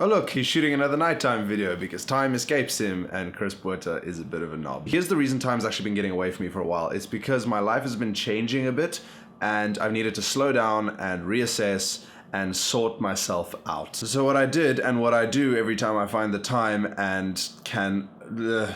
Oh look, he's shooting another nighttime video because time escapes him and Chris Buerta is a bit of a knob. Here's the reason time's actually been getting away from me for a while. It's because my life has been changing a bit and I've needed to slow down and reassess and sort myself out. So what I did and what I do every time I find the time and can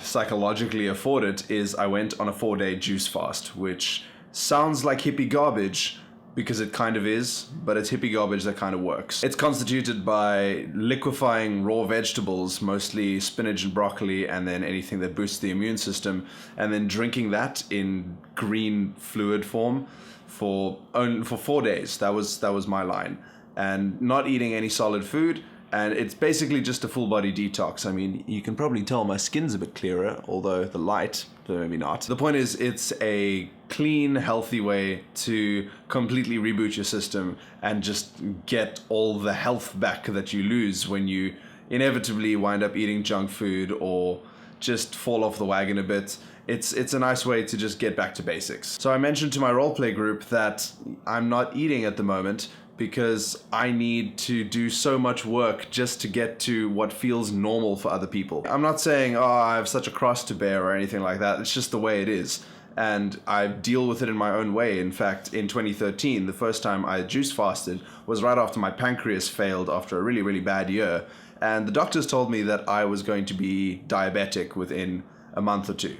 psychologically afford it is I went on a 4-day juice fast, which sounds like hippie garbage, because it kind of is, but it's hippie garbage that kind of works. It's constituted by liquefying raw vegetables, mostly spinach and broccoli, and then anything that boosts the immune system, and then drinking that in green fluid form for 4 days. That was my line. And not eating any solid food, and it's basically just a full body detox. I mean, you can probably tell my skin's a bit clearer, although the light, maybe not. The point is, it's a clean, healthy way to completely reboot your system and just get all the health back that you lose when you inevitably wind up eating junk food or just fall off the wagon a bit. It's a nice way to just get back to basics. So I mentioned to my roleplay group that I'm not eating at the moment because I need to do so much work just to get to what feels normal for other people. I'm not saying, oh, I have such a cross to bear or anything like that. It's just the way it is. And I deal with it in my own way. In fact, in 2013, the first time I juice fasted was right after my pancreas failed after a really, really bad year. And the doctors told me that I was going to be diabetic within a month or two.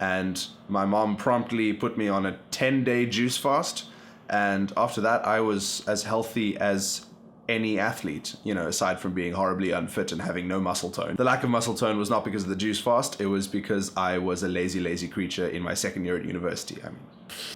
And my mom promptly put me on a 10-day juice fast. And after that, I was as healthy as any athlete, aside from being horribly unfit and having no muscle tone. The lack of muscle tone was not because of the juice fast, it was because I was a lazy creature in my second year at university.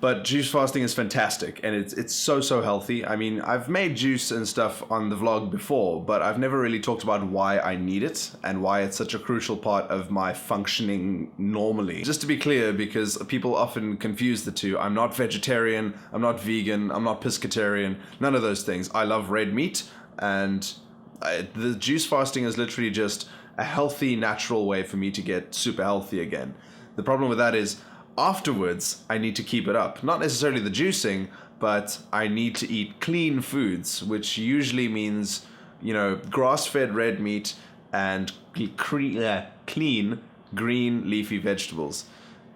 But juice fasting is fantastic, and it's so healthy. I mean, I've made juice and stuff on the vlog before, but I've never really talked about why I need it and why it's such a crucial part of my functioning normally. Just to be clear, because people often confuse the two, I'm not vegetarian, I'm not vegan, I'm not pescatarian, none of those things. I love red meat, and the juice fasting is literally just a healthy, natural way for me to get super healthy again. The problem with that is, afterwards, I need to keep it up. Not necessarily the juicing, but I need to eat clean foods, which usually means, grass-fed red meat and clean green leafy vegetables.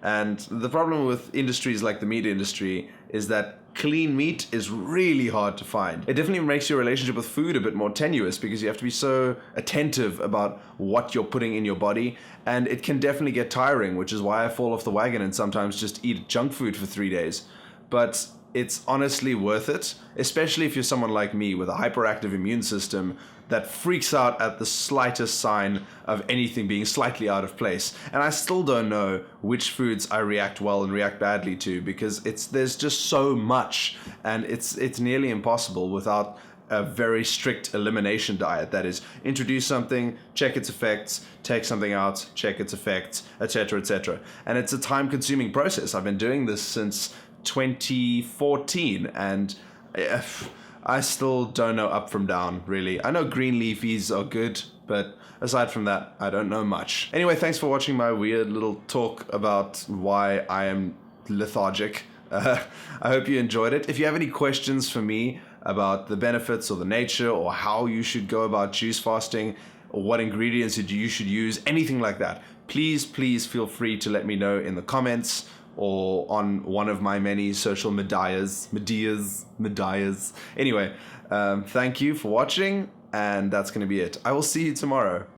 And the problem with industries like the meat industry is that clean meat is really hard to find. It definitely makes your relationship with food a bit more tenuous because you have to be so attentive about what you're putting in your body, and it can definitely get tiring, which is why I fall off the wagon and sometimes just eat junk food for 3 days. But it's honestly worth it, especially if you're someone like me with a hyperactive immune system that freaks out at the slightest sign of anything being slightly out of place. And I still don't know which foods I react well and react badly to, because there's just so much, and it's nearly impossible without a very strict elimination diet. That is, introduce something, check its effects, take something out, check its effects, etc., etc. And it's a time-consuming process. I've been doing this since 2014, and I still don't know up from down, really. I know green leafies are good, but aside from that, I don't know much. Anyway, thanks for watching my weird little talk about why I am lethargic. I hope you enjoyed it. If you have any questions for me about the benefits or the nature or how you should go about juice fasting or what ingredients you should use, anything like that, please feel free to let me know in the comments or on one of my many social medias. Anyway, thank you for watching, and that's going to be it. I will see you tomorrow.